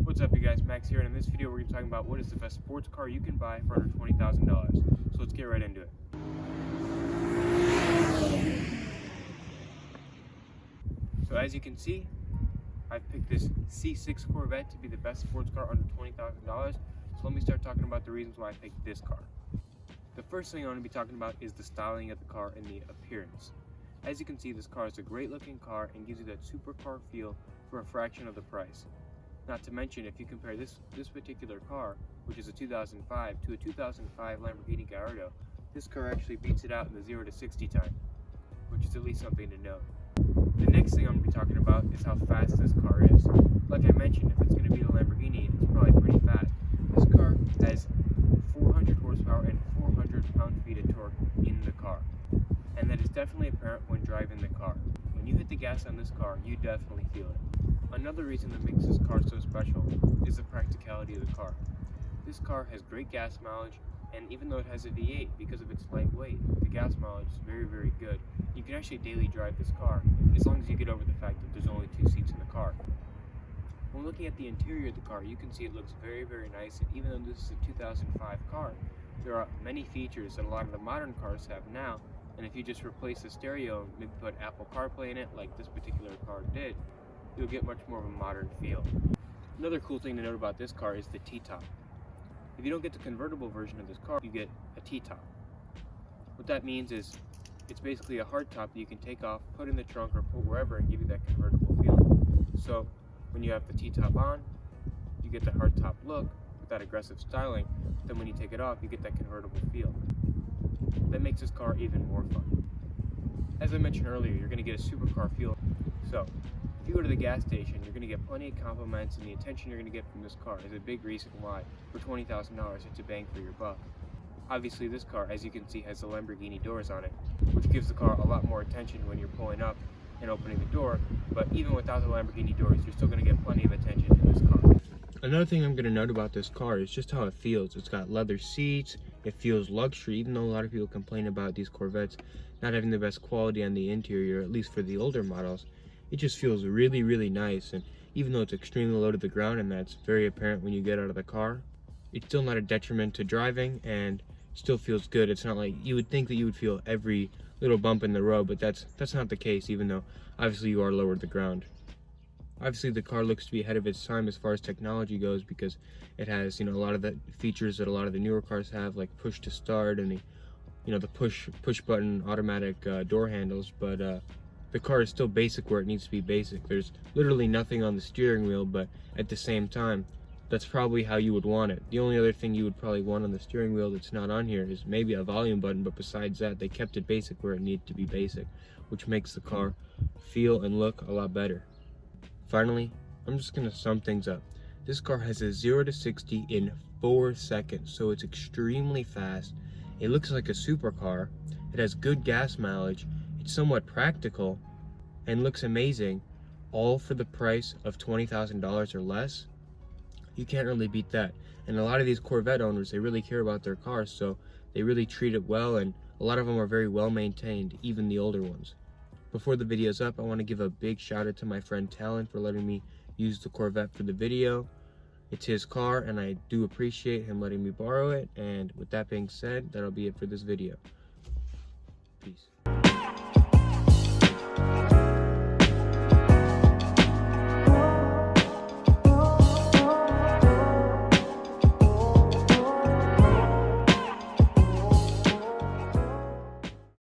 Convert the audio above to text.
What's up, you guys? Max here, and in this video we're going to be talking about what is the best sports car you can buy for under $20,000. So let's get right into it. So as you can see, I've picked this C6 Corvette to be the best sports car under $20,000. So let me start talking about the reasons why I picked this car. The first thing I want to be talking about is the styling of the car and the appearance. As you can see, this car is a great looking car and gives you that supercar feel for a fraction of the price. Not to mention, if you compare this particular car, which is a 2005, to a 2005 Lamborghini Gallardo, this car actually beats it out in the 0 to 60 time, which is at least something to note. The next thing I'm going to be talking about is how fast this car is. Like I mentioned, if it's going to be the Lamborghini, it's probably pretty fast. This car has 400 horsepower and 400 pound-feet of torque in the car. And that is definitely apparent when driving the car. When you hit the gas on this car, you definitely feel it. Another reason that makes this car so special is the practicality of the car. This car has great gas mileage, and even though it has a V8, because of its lightweight, the gas mileage is very, very good. You can actually daily drive this car, as long as you get over the fact that there's only 2 seats in the car. When looking at the interior of the car, you can see it looks very, very nice, and even though this is a 2005 car, there are many features that a lot of the modern cars have now, and if you just replace the stereo and maybe put Apple CarPlay in it, like this particular car did, you'll get much more of a modern feel. Another cool thing to note about this car is the T-top. If you don't get the convertible version of this car, you get a T-top. What that means is it's basically a hard top that you can take off, put in the trunk, or put wherever and give you that convertible feeling. So when you have the T-top on, you get the hard top look with that aggressive styling. Then when you take it off, you get that convertible feel. That makes this car even more fun. As I mentioned earlier, you're going to get a supercar feel. So if you go to the gas station, you're going to get plenty of compliments, and the attention you're going to get from this car is a big reason why, for $20,000, it's a bang for your buck. Obviously, this car, as you can see, has the Lamborghini doors on it, which gives the car a lot more attention when you're pulling up and opening the door, but even without the Lamborghini doors, you're still going to get plenty of attention in this car. Another thing I'm going to note about this car is just how it feels. It's got leather seats, it feels luxury, even though a lot of people complain about these Corvettes not having the best quality on the interior, at least for the older models. It just feels really, really nice, and even though it's extremely low to the ground, and that's very apparent when you get out of the car, it's still not a detriment to driving, and still feels good. It's not like you would think that you would feel every little bump in the road, but that's not the case, even though obviously you are lower to the ground. Obviously the car looks to be ahead of its time as far as technology goes, because it has, a lot of the features that a lot of the newer cars have, like push to start and the push button automatic door handles, but the car is still basic where it needs to be basic. There's literally nothing on the steering wheel, but at the same time, that's probably how you would want it. The only other thing you would probably want on the steering wheel that's not on here is maybe a volume button, but besides that, they kept it basic where it needed to be basic, which makes the car feel and look a lot better. Finally, I'm just gonna sum things up. This car has a 0 to 60 in 4 seconds, so it's extremely fast. It looks like a supercar. It has good gas mileage. It's somewhat practical and looks amazing, all for the price of $20,000 or less. You can't really beat that. And a lot of these Corvette owners, they really care about their cars, so they really treat it well, and a lot of them are very well maintained, even the older ones. Before the video's up, I want to give a big shout out to my friend Talon for letting me use the Corvette for the video. It's his car, and I do appreciate him letting me borrow it. And with that being said, that'll be it for this video. Peace.